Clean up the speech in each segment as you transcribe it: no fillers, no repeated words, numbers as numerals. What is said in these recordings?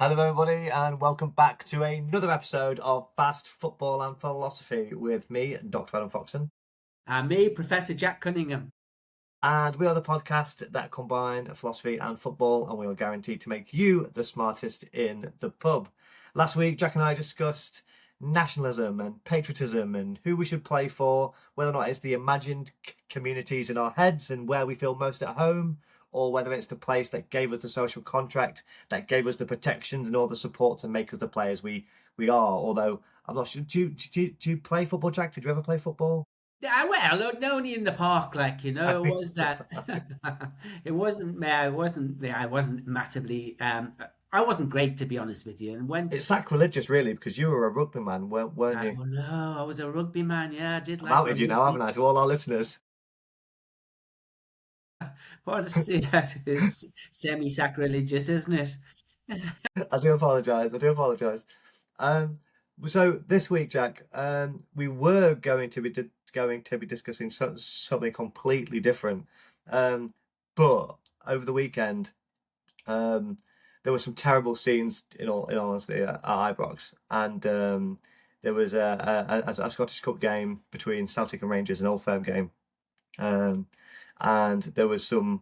Hello, everybody, and welcome back to another episode of Fast Football and Philosophy with me, Dr. Adam Foxon. And me, Professor Jack Cunningham. And we are the podcast that combine philosophy and football, and we are guaranteed to make you the smartest in the pub. Last week, Jack and I discussed nationalism and patriotism and who we should play for, whether or not it's the imagined communities in our heads and where we feel most at home, or whether it's the place that gave us the social contract, that gave us the protections and all the support to make us the players we are. Although, I'm not sure, do you play football, Jack? Did you ever play football? Yeah, well, only in the park, it was that. It wasn't. I wasn't massively. I wasn't great, to be honest with you. And when It's sacrilegious, really, because you were a rugby man, weren't you? oh no, I was a rugby man. Yeah, I did I've like my outed you now, rugby. haven't I, to all our listeners? What is it's semi-sacrilegious, isn't it? I do apologise. I do apologise. Um, so this week, Jack, we were going to be discussing something completely different. But over the weekend, um, there were some terrible scenes in honesty at Ibrox, and there was a Scottish Cup game between Celtic and Rangers, an Old Firm game, um, and there was some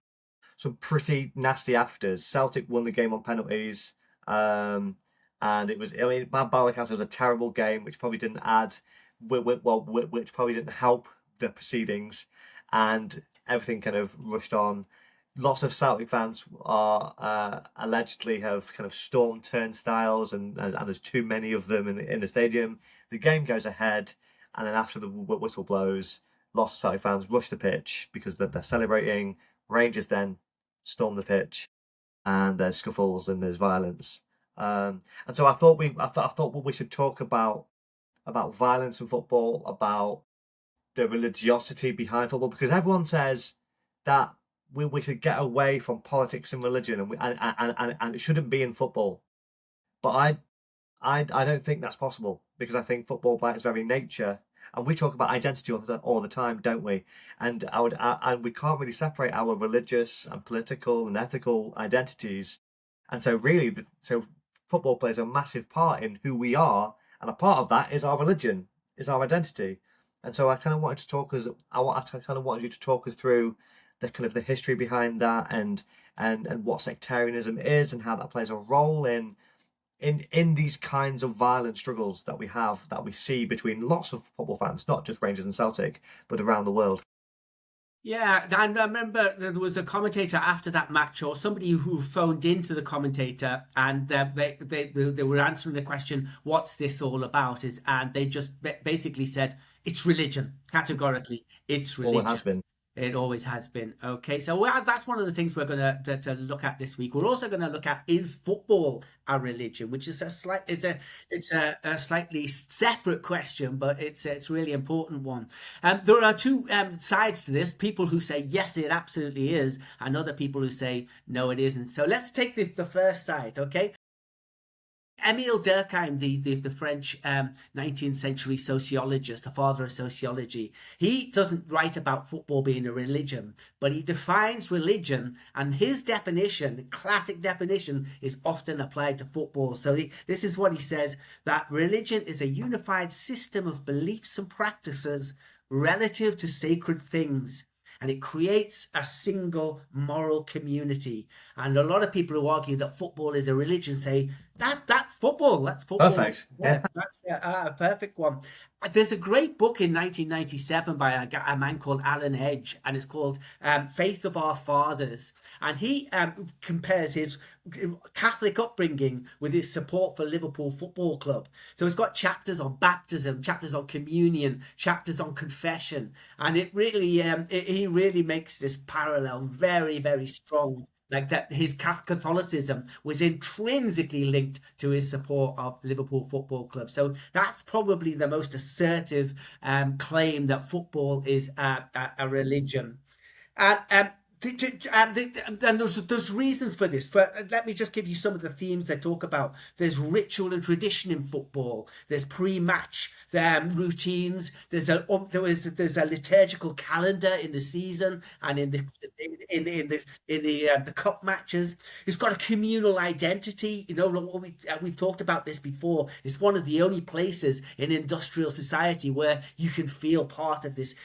pretty nasty afters. Celtic won the game on penalties, and it was. I mean, by all accounts, it was a terrible game, which probably didn't add, which probably didn't help the proceedings, and everything kind of rushed on. Lots of Celtic fans are allegedly have kind of stormed turnstiles, and there's too many of them in the stadium. The game goes ahead, and then after the whistle blows, lots of Celtic fans rush the pitch because they're celebrating. Rangers then storm the pitch, and there's scuffles and there's violence. And so I thought what we should talk about violence in football, about the religiosity behind football, because everyone says that we should get away from politics and religion, and it shouldn't be in football. But I don't think that's possible, because I think football, by its very nature, and we talk about identity all the time, don't we? And we can't really separate our religious and political and ethical identities. And so, really, so football plays a massive part in who we are, and a part of that is our religion, is our identity. And so, I kind of wanted you to talk us through the kind of the history behind that, and what sectarianism is, and how that plays a role in these kinds of violent struggles that we see between lots of football fans, not just Rangers and Celtic, but around the world. Yeah, and I remember there was a commentator after that match, or somebody who phoned into the commentator, and they were answering the question, "What's this all about?" And they just basically said, "It's religion, categorically. It's All it has religion." been. It always has been. Okay, so that's one of the things we're going to look at this week. We're also going to look at, is football a religion, which is a slightly separate question, but it's a really important one. There are two sides to this: people who say yes, it absolutely is, and other people who say no, it isn't. So let's take the first side, okay? Emile Durkheim, the French 19th century sociologist, the father of sociology, he doesn't write about football being a religion, but he defines religion, and his definition, the classic definition, is often applied to football. So this is what he says: that religion is a unified system of beliefs and practices relative to sacred things, and it creates a single moral community. And a lot of people who argue that football is a religion say that's football. That's football. Perfect. Yeah, Yeah. that's a perfect one. There's a great book in 1997 by a man called Alan Edge, and it's called Faith of Our Fathers. And he compares his Catholic upbringing with his support for Liverpool Football Club. So it's got chapters on baptism, chapters on communion, chapters on confession, and it really he really makes this parallel very, very strong. Like that, his Catholicism was intrinsically linked to his support of Liverpool Football Club. So that's probably the most assertive claim that football is a religion. And And there's reasons for this. Let me just give you some of the themes they talk about. There's ritual and tradition in football. There's pre-match routines. There's a liturgical calendar in the season and in the cup matches. It's got a communal identity. You know, we've talked about this before. It's one of the only places in industrial society where you can feel part of this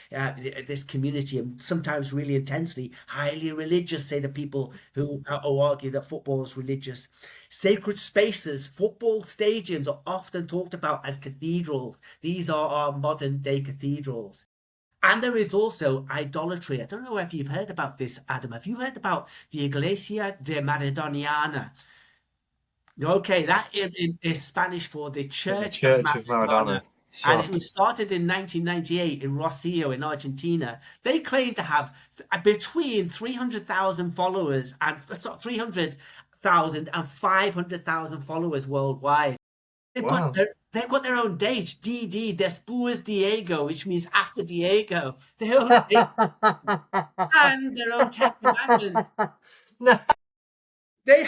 community, and sometimes really intensely. Highly religious, say the people who argue that football is religious. Sacred spaces, football stadiums are often talked about as cathedrals. These are our modern day cathedrals. And there is also idolatry. I don't know if you've heard about this, Adam. Have you heard about the Iglesia de Maradoniana? Okay, that is Spanish for the The Church of Church of Maradona. Maradona. And Sure. it was started in 1998 in Rocio in Argentina. They claim to have between 300,000 followers and 300,000 and 500,000 followers worldwide. Wow. They've got their own date, DD, Después Diego, which means after Diego. Their own date and their own Ten Commandments. No. Do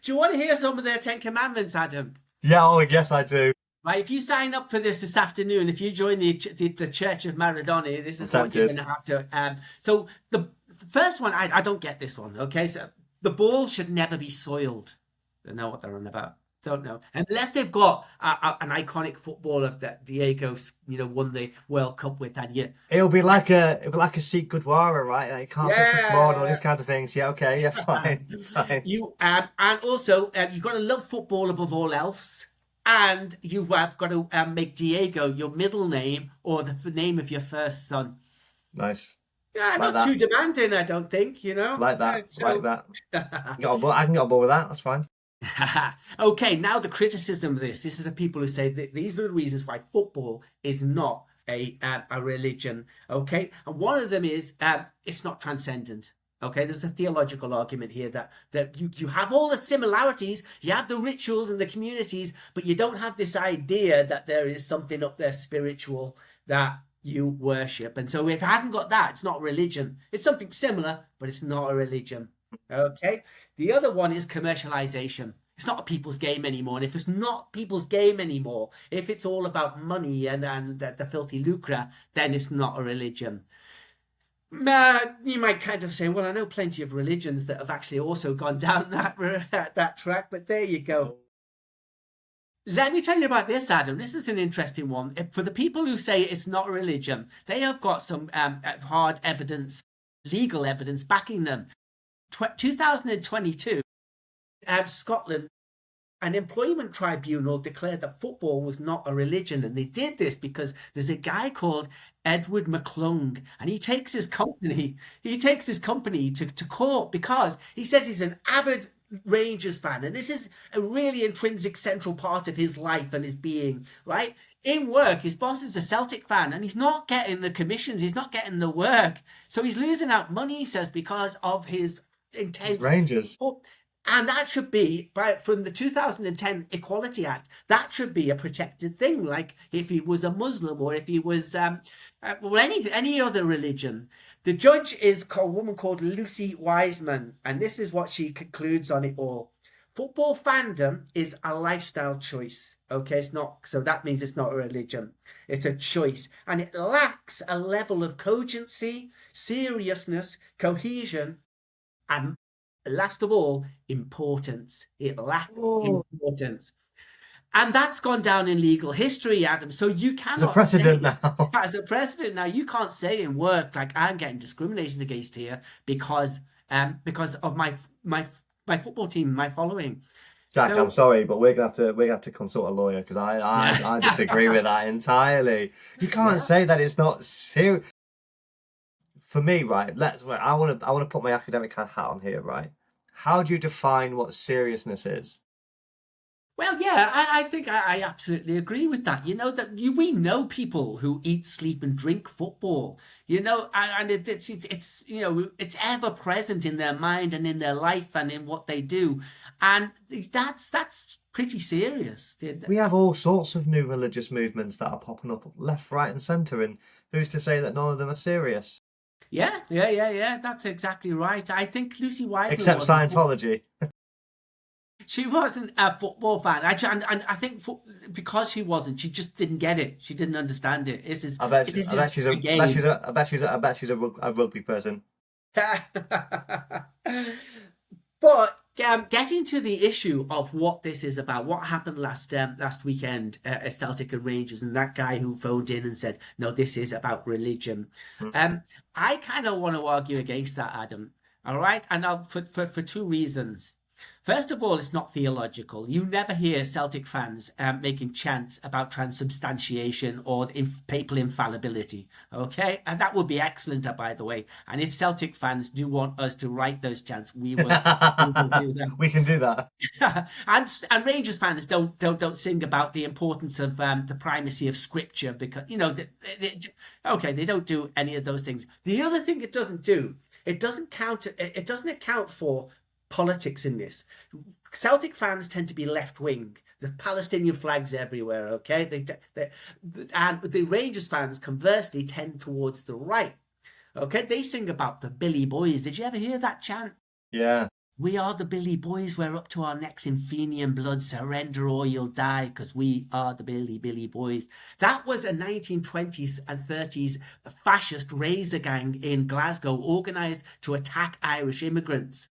you want to hear some of their Ten Commandments, Adam? Yeah, oh, yes, I do. Right, if you sign up for this afternoon, if you join the Church of Maradona, this is what I'm you're tempted. going to have to. So the first one, I don't get this one. Okay, so the ball should never be soiled. Don't know what they're on about. Don't know, unless they've got an iconic footballer that Diego, won the World Cup with, and yet It'll be like a Sikh Gurdwara, right? Like, you can't touch the floor and all these kinds of things. Yeah, okay, yeah, fine, fine. And also you've got to love football above all else. And you have got to make Diego your middle name or the name of your first son. Nice. Yeah, Like not that. too demanding, I don't think, Like that, So- like that. I can get on board with that. That's fine. Okay, now the criticism of this. This is the people who say that these are the reasons why football is not a religion. Okay, and one of them is it's not transcendent. Okay, there's a theological argument here that you have all the similarities, you have the rituals and the communities, but you don't have this idea that there is something up there spiritual that you worship. And so if it hasn't got that, it's not religion. It's something similar, but it's not a religion. Okay, the other one is commercialization. It's not a people's game anymore. And if it's not people's game anymore, if it's all about money and the filthy lucre, then it's not a religion. You might kind of say, well, I know plenty of religions that have actually also gone down that track, but there you go. Let me tell you about this, Adam. This is an interesting one. For the people who say it's not a religion, they have got some hard evidence, legal evidence backing them. 2022, Scotland, an employment tribunal declared that football was not a religion, and they did this because there's a guy called Edward McClung, and he takes his company to court because he says he's an avid Rangers fan, and this is a really intrinsic central part of his life and his being, right? In work, his boss is a Celtic fan, and he's not getting the commissions, he's not getting the work, so he's losing out money, he says, because of his intense Rangers. And that should be, from the 2010 Equality Act, that should be a protected thing, like if he was a Muslim or if he was any other religion. The judge is a woman called Lucy Wiseman, and this is what she concludes on it all. Football fandom is a lifestyle choice. Okay, it's not, so that means it's not a religion. It's a choice, and it lacks a level of cogency, seriousness, cohesion, and last of all, importance. It lacks importance. And that's gone down in legal history, Adam. So you cannot. As a precedent now. As a precedent now, you can't say in work like I'm getting discriminated against here because of my football team, my following. Jack, So- I'm sorry, but we're gonna have to consult a lawyer because I disagree with that entirely. You can't say that it's not serious. For me, right? I want to put my academic hat on here, right? How do you define what seriousness is? Well, yeah, I think I absolutely agree with that. We know people who eat, sleep, and drink football. And it's ever present in their mind and in their life and in what they do, and that's pretty serious. We have all sorts of new religious movements that are popping up left, right, and centre, and who's to say that none of them are serious? Yeah. That's exactly right. I think Lucy Wiseman Except wasn't. Scientology. She wasn't a football fan. And I think because she wasn't, she just didn't get it. She didn't understand it. This I bet is she's a a, I bet she's game. a, I bet she's a, I bet she's a rugby person. But getting to the issue of what this is about, what happened last weekend at Celtic and Rangers, and that guy who phoned in and said, "No, this is about religion." Mm. I kind of want to argue against that, Adam. All right, and for two reasons. First of all, it's not theological. You never hear Celtic fans making chants about transubstantiation or papal infallibility. Okay, and that would be excellent, by the way. And if Celtic fans do want us to write those chants, we will do them. We can do that. And Rangers fans don't sing about the importance of the primacy of Scripture because okay, they don't do any of those things. The other thing it doesn't do, it doesn't account for politics in this. Celtic fans tend to be left wing. The Palestinian flags everywhere. Okay, and the Rangers fans conversely tend towards the right. Okay, they sing about the Billy Boys. Did you ever hear that chant? Yeah. We are the Billy Boys. We're up to our necks in Fenian blood. Surrender or you'll die, because we are the Billy Boys. That was a 1920s and 30s fascist razor gang in Glasgow, organised to attack Irish immigrants.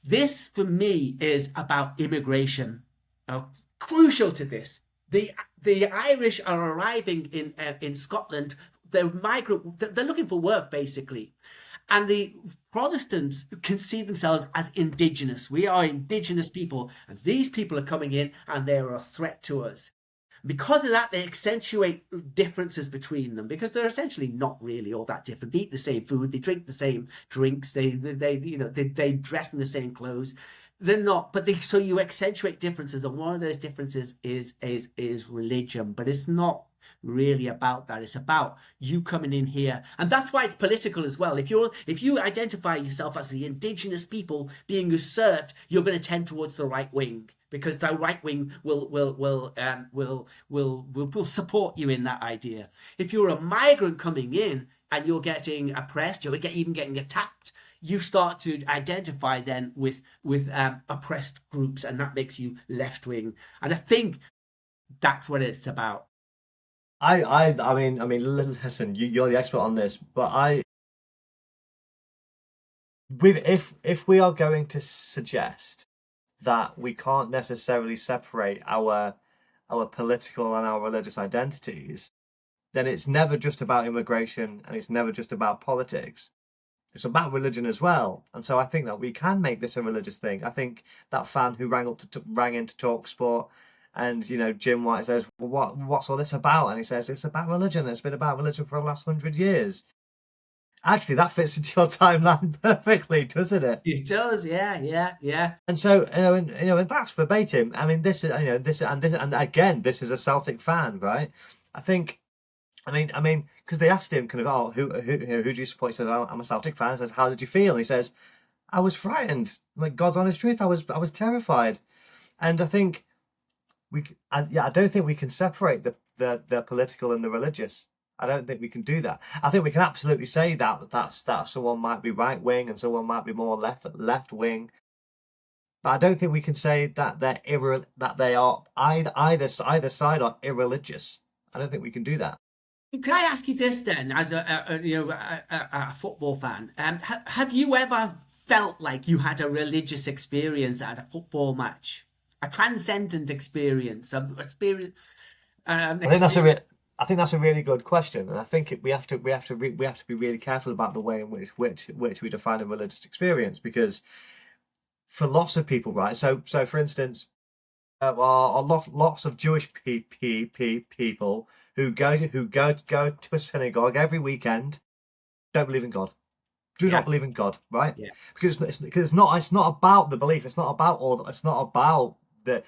This, for me, is about immigration. Crucial to this, the Irish are arriving in Scotland. They're migrant. They're looking for work, basically. And the Protestants can see themselves as indigenous. We are indigenous people, and these people are coming in and they're a threat to us. Because of that, they accentuate differences between them because they're essentially not really all that different. They eat the same food, they drink the same drinks, they dress in the same clothes. They're not, but so you accentuate differences, and one of those differences is religion, but it's not really about that. It's about you coming in here, and that's why it's political as well. If you identify yourself as the indigenous people being usurped, you're going to tend towards the right wing because the right wing will support you in that idea. If you're a migrant coming in and you're getting oppressed, you're even getting attacked, you start to identify then with oppressed groups, and that makes you left wing. And I think that's what it's about. Listen, you're the expert on this, but if we are going to suggest that we can't necessarily separate our political and our religious identities, then it's never just about immigration and it's never just about politics. It's about religion as well. And so I think that we can make this a religious thing. I think that fan who rang in to talk sport, and Jim White says, well, what's all this about? And he says it's about religion. It's been about religion for the last 100 years. Actually, that fits into your timeline perfectly, doesn't it? It does, yeah. And so, and that's verbatim. I mean, this is, and again, this is a Celtic fan, right? Because they asked him kind of, oh, who do you support? He says, oh, I'm a Celtic fan. He says, how did you feel? And he says, I was frightened. Like, God's honest truth, I was terrified. And I think I don't think we can separate the political and the religious. I don't think we can do that. I think we can absolutely say that someone might be right wing and someone might be more left wing, but I don't think we can say that they are either side are irreligious. I don't think we can do that. Can I ask you this then, as a football fan? Have you ever felt like you had a religious experience at a football match, a transcendent experience, I think that's a really good question, and I think we have to be really careful about the way in which we define a religious experience, because for lots of people, right? So for instance, lots of Jewish people who go to a synagogue every weekend don't believe in God. Do not believe in God, right? Yeah. Because it's not about the belief. It's not about it's not about the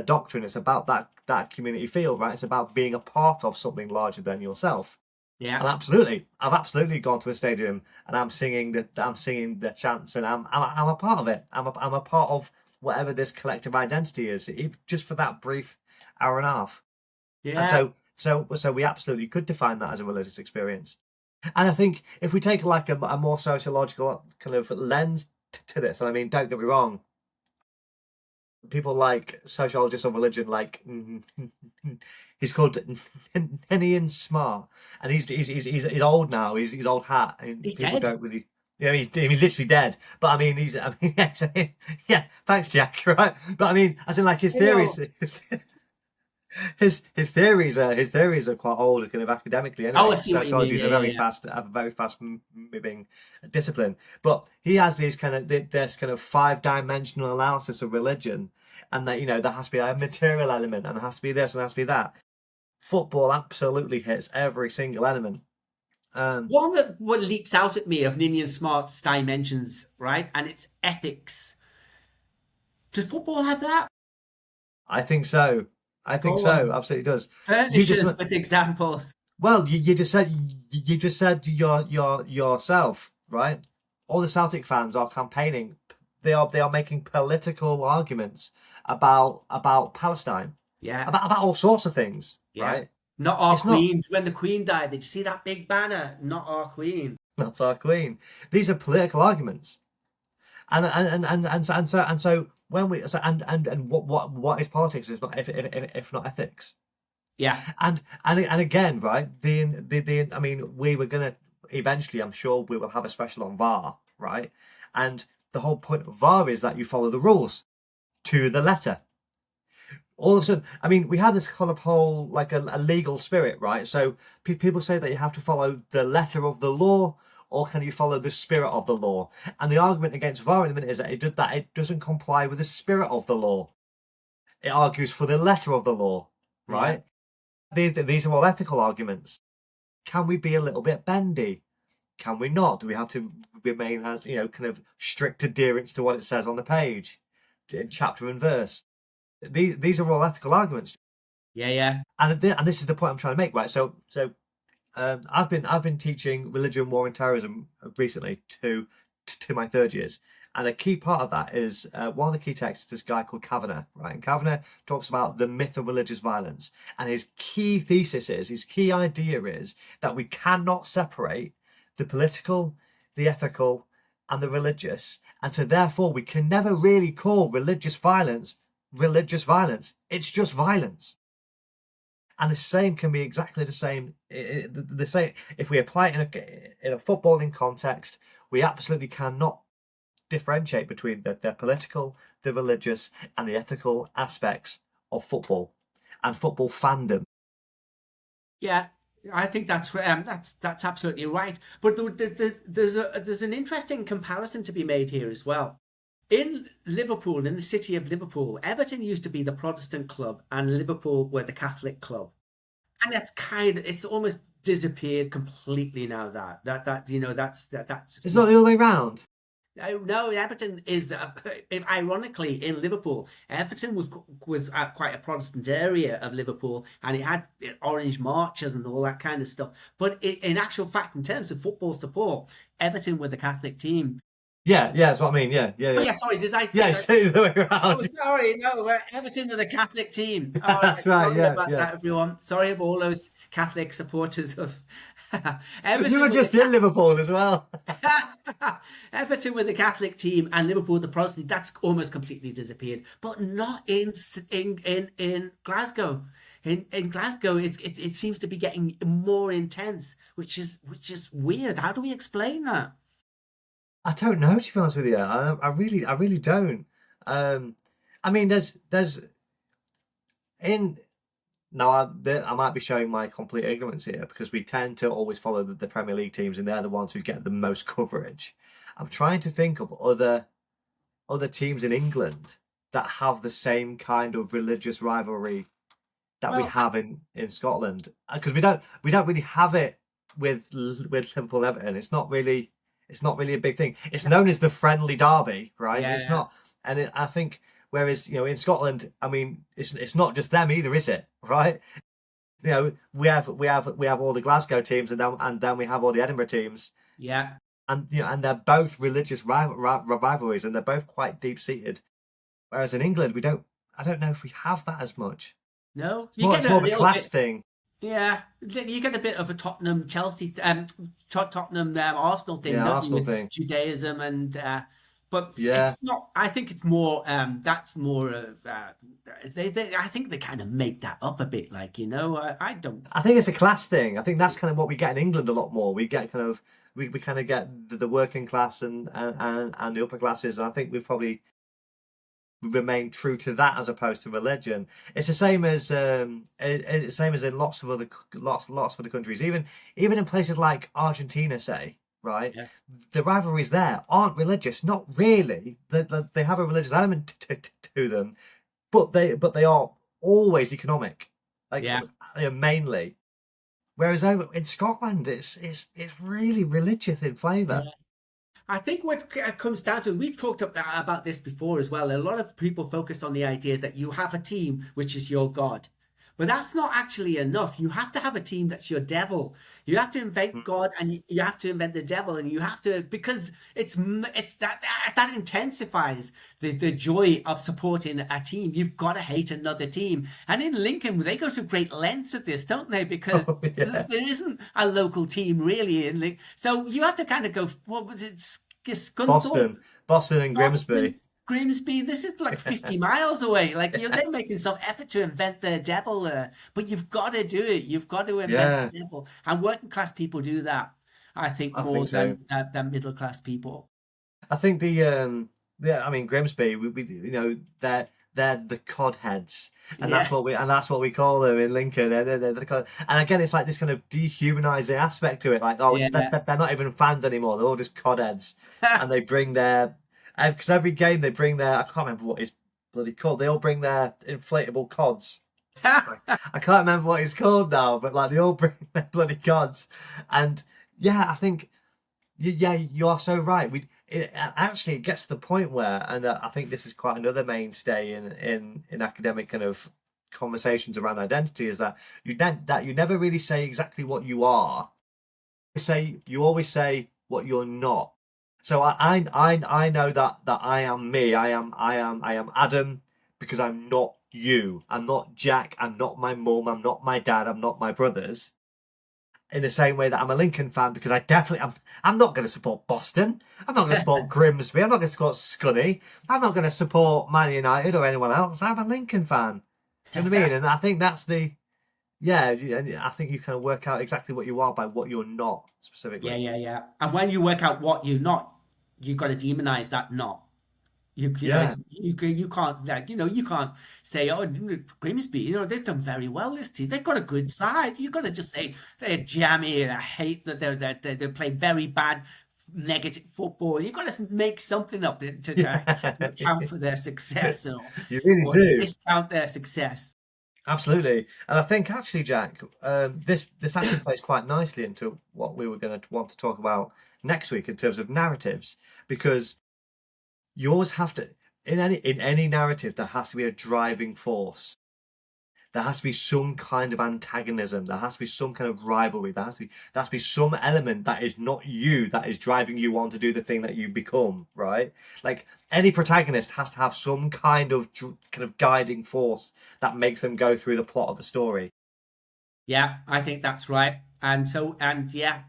doctrine. It's about that community feel, right? It's about being a part of something larger than yourself. Yeah. And I've absolutely gone to a stadium and I'm singing the chants, and I'm a part of it. I'm a part of whatever this collective identity is, just for that brief hour and a half. Yeah. And so we absolutely could define that as a religious experience. And I think if we take like a more sociological kind of lens to this, and I mean, don't get me wrong, people like sociologists of religion, like he's called Nenian Smart, and he's old now. He's old hat, and He's people dead. don't really. Yeah, he's literally dead. But I mean, I mean, actually, yeah. Thanks, Jack. Right, but I mean, as in like his I know. theories, his theories are quite old, kind of academically Oh, I anyway. see what you mean. Sociology is Yeah, yeah, yeah. have a very fast moving discipline. But he has these kind of this kind of 5-dimensional analysis of religion, and that there has to be a material element, and there has to be this, and there has to be that. Football absolutely hits every single element. Um, One that what leaps out at me of Ninian Smart's dimensions, right? And it's ethics. Does football have that? I think so. I think Go so. on. Absolutely does. You Furnish just us with examples. Well, you just said yourself, right? All the Celtic fans are campaigning. They are making political arguments about Palestine, Yeah, about all sorts of things, yeah. right? Not our It's not queen. When the queen died, did you see that big banner? Not our queen. not our queen. These are political arguments, and so when we so and what is politics if not if not ethics? Yeah, And again, right? The I mean, we were gonna eventually. I'm sure we will have a special on VAR, right? And the whole point of VAR is that you follow the rules to the letter. All of a sudden, I mean, we have this kind of whole like a legal spirit, right? So people say that you have to follow the letter of the law, or can you follow the spirit of the law? And the argument against VAR in the minute is that it doesn't comply with the spirit of the law. It argues for the letter of the law, yeah. right? These are all ethical arguments. Can we be a little bit bendy? Can we not? Do we have to remain as kind of strict adherence to what it says on the page, in chapter and verse? These are all ethical arguments, Yeah, yeah. and this is the point I'm trying to make, right? So I've been teaching religion, war, and terrorism recently to my third years, and a key part of that is one of the key texts is this guy called Kavanagh, right? And Kavanagh talks about the myth of religious violence, and his key thesis is his key idea is that we cannot separate the political, the ethical, and the religious, and so therefore we can never really call religious violence religious violence. It's just violence. And the same can be exactly the same. The same if we apply it in a footballing context, we absolutely cannot differentiate between the political, the religious, and the ethical aspects of football and football fandom. Yeah, I think that's absolutely right. But there's an interesting comparison to be made here as well. In Liverpool, in the city of Liverpool, Everton used to be the Protestant club, and Liverpool were the Catholic club, and it's almost disappeared completely now. That's It's just not not. the other way round. No, no, Everton is ironically in Liverpool. Everton was quite a Protestant area of Liverpool, and it had orange marches and all that kind of stuff. But in actual fact, in terms of football support, Everton were the Catholic team. Yeah, that's what I mean. Yeah, Oh yeah, sorry, did I? yeah. Did I It's the other way oh, round. sorry, no, Everton are the Catholic team. All right, That's right. sorry Yeah, about yeah. that, everyone. Sorry of all those Catholic supporters of You were Everton were just in Liverpool as well. Everton with the Catholic team and Liverpool the Protestant. That's almost completely disappeared, but not in Glasgow. In Glasgow, it seems to be getting more intense, which is weird. How do we explain that? I don't know, to be honest with you. I really don't. Um, I mean, there's in now. I might be showing my complete ignorance here because we tend to always follow the Premier League teams, and they're the ones who get the most coverage. I'm trying to think of other teams in England that have the same kind of religious rivalry that we Well, have in Scotland, because we don't really have it with Liverpool and Everton. It's not really a big thing. It's known as the friendly derby, right? It's yeah, not, and I think whereas in Scotland, I mean, it's not just them either, is it? Right? We have all the Glasgow teams, and then we have all the Edinburgh teams, yeah. and they're both religious rivalries, and they're both quite deep seated. Whereas in England, we don't. I don't know if we have that as much. No, It's more of a class thing. Yeah, you get a bit of a Tottenham Chelsea Tottenham Arsenal thing, Yeah, don't you, Arsenal with thing. Judaism and but Yeah. it's not. I think it's more that's more of I think they kind of make that up a bit, like, I don't. I think it's a class thing. I think that's kind of what we get in England a lot more. We get kind of we kind of get the working class and the upper classes. And I think we've probably remained true to that as opposed to religion. It's the same as it's the same as in lots of other countries. Even in places like Argentina, say, right, Yeah, the rivalries there aren't religious. Not really. They have a religious element to them, but they are always economic, like yeah. mainly. Whereas over in Scotland, it's really religious in flavour. Yeah. I think what comes down to, we've talked about this before as well. A lot of people focus on the idea that you have a team which is your God. But that's not actually enough. You have to have a team that's your devil. You have to invent God, and you have to invent the devil, and you have to, because it's that intensifies the joy of supporting a team. You've got to hate another team. And in Lincoln, they go to great lengths at this, don't they? Because Oh yeah, there isn't a local team really in Lincoln. So you have to kind of go, what was it? Scunthorpe, Boston and Boston, Grimsby. Grimsby. This is like 50 miles away. Like, they're making some effort to invent the devil, but you've got to do it. You've got to invent Yeah, the devil. And working class people do that, I think, I more think so. than middle class people. I think yeah, I mean Grimsby, we they're the codheads, and Yeah, that's what we call them in Lincoln. They're the and again, it's like this kind of dehumanizing aspect to it. Like, oh, yeah. they're not even fans anymore. They're all just codheads, and they bring their because every game they bring their I can't remember what it's bloody called. They all bring their inflatable cods. Like, I can't remember what it's called now, but like they all bring their bloody cods, and yeah, I think. Yeah, you are so right. Actually it gets to the point where, and I think this is quite another mainstay in academic kind of conversations around identity, is that you never really say exactly what you are. You always say what you're not. So I know that I am me. I am Adam because I'm not you. I'm not Jack. I'm not my mum. I'm not my dad. I'm not my brothers in the same way that I'm a Lincoln fan because I'm not going to support Boston. I'm not going to support Grimsby. I'm not going to support Scunny. I'm not going to support Man United or anyone else. I'm a Lincoln fan. Do you know what I mean? And I think that's the yeah. And I think you kind of work out exactly what you are by what you're not Yeah, specifically. yeah, yeah. And when you work out what you're not, you've got to demonize that not. Yeah. You can't, like, you can't say, oh, Grimsby, they've done very well this team. They've got a good side. You've got to just say they're jammy and I hate that they're playing very bad negative football. You've got to make something up to Yeah. account for their success, You really or do. discount their success. Absolutely. And I think actually, Jack, this actually plays quite nicely into what we were going to want to talk about next week in terms of narratives, because you always have to in any narrative there has to be a driving force. There has to be some kind of antagonism. There has to be some kind of rivalry. There has to be some element that is not you that is driving you on to do the thing that you become, right? Like any protagonist has to have some kind of guiding force that makes them go through the plot of the story. Yeah, I think that's right. And yeah,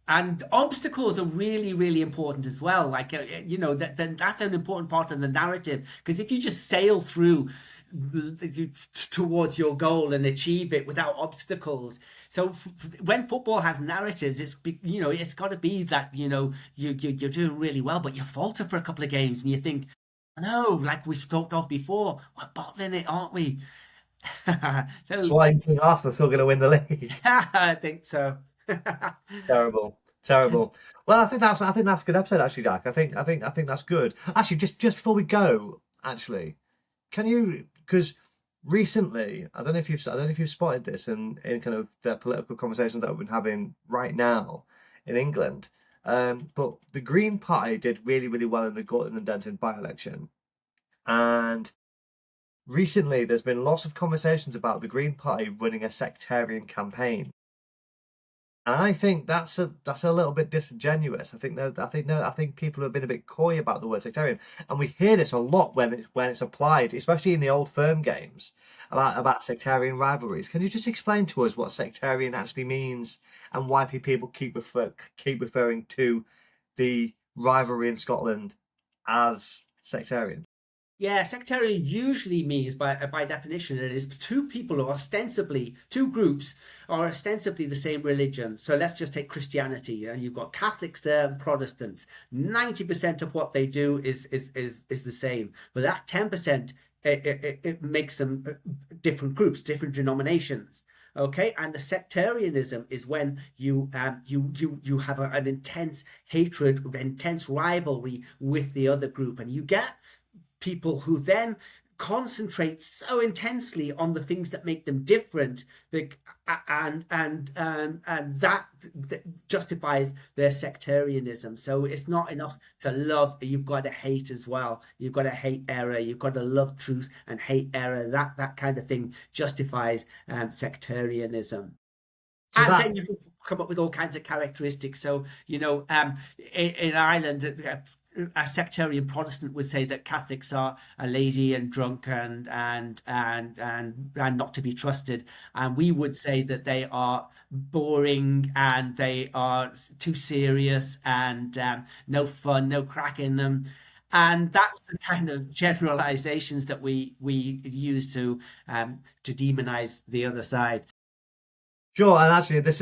and obstacles are really, really important as well. Like, that's an important part of the narrative. Because if you just sail through towards your goal and achieve it without obstacles, so when football has narratives, it's got to be that you're doing really well, but you falter for a couple of games, and you think, no, like we've talked of before, we're bottling it, aren't we? That's So why you think Arsenal are still going to win the league. I think so. Terrible, terrible. Well, I think that's a good episode, actually, Jack. I think that's good. Actually, just before we go, actually, can you because recently I don't know if you've spotted this in kind of the political conversations that we've been having right now in England. But the Green Party did really really well in the Gorton and Denton by-election, and recently there's been lots of conversations about the Green Party running a sectarian campaign. And I think that's a little bit disingenuous. I think people have been a bit coy about the word sectarian, and we hear this a lot when it's applied, especially in the old firm games about sectarian rivalries. Can you just explain to us what sectarian actually means and why people keep referring to the rivalry in Scotland as sectarian? Yeah, sectarian usually means, by definition, it is two groups are ostensibly the same religion. So let's just take Christianity, and you've got Catholics there and Protestants. 90% of what they do is the same, but that 10% it makes them different groups, different denominations. Okay, and the sectarianism is when you have an intense hatred, intense rivalry with the other group, and you get people who then concentrate so intensely on the things that make them different, and that justifies their sectarianism. So it's not enough to love, you've got to hate as well. You've got to hate error, you've got to love truth and hate error. That kind of thing justifies sectarianism. So And that then you can come up with all kinds of characteristics. So, in Ireland, a sectarian Protestant would say that Catholics are lazy and drunk and not to be trusted, and we would say that they are boring and they are too serious and no fun, no crack in them. And that's the kind of generalizations that we use to demonize the other side. Sure, and actually, this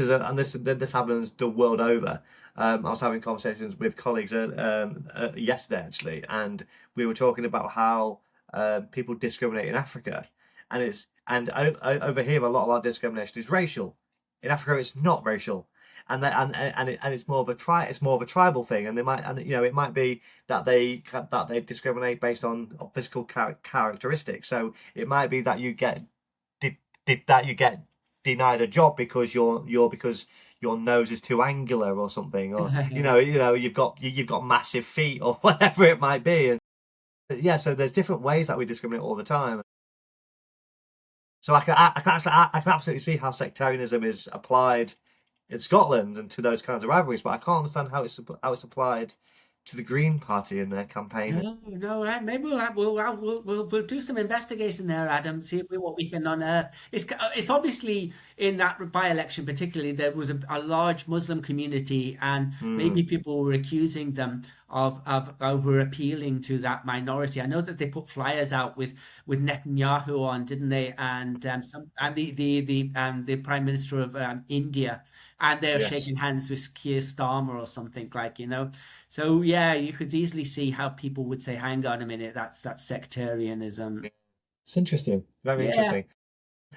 happens the world over. I was having conversations with colleagues yesterday, actually, and we were talking about how people discriminate in Africa, over here a lot of our discrimination is racial. In Africa, it's not racial, and it's more of a tribal thing, and it might be that they discriminate based on physical characteristics. So it might be that you get denied a job because your nose is too angular or something, or you've got massive feet or whatever it might be. And yeah, so there's different ways that we discriminate all the time. So I can absolutely see how sectarianism is applied in Scotland and to those kinds of rivalries, but I can't understand how it's applied to the Green Party in their campaign. No. Maybe we'll do some investigation there, Adam. See what we can unearth. It's obviously in that by-election, particularly, there was a large Muslim community, and maybe people were accusing them of over appealing to that minority. I know that they put flyers out with Netanyahu on, didn't they? And the Prime Minister of India. And they're Yes. shaking hands with Keir Starmer or something So yeah, you could easily see how people would say, "Hang on a minute, that's sectarianism." It's interesting, very Yeah, interesting.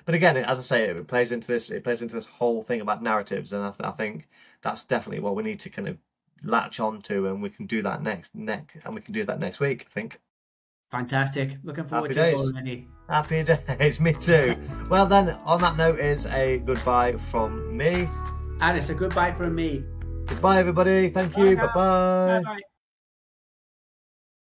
But again, as I say, it plays into this. It plays into this whole thing about narratives, and I think that's definitely what we need to kind of latch on to, and we can do that next week. I think. fantastic. Looking forward Happy to it days. already. Happy days. Me too. Well then, on that note, is a goodbye from me. And it's a goodbye from me. Goodbye, everybody. Thank Bye you. now. Bye bye. Bye bye.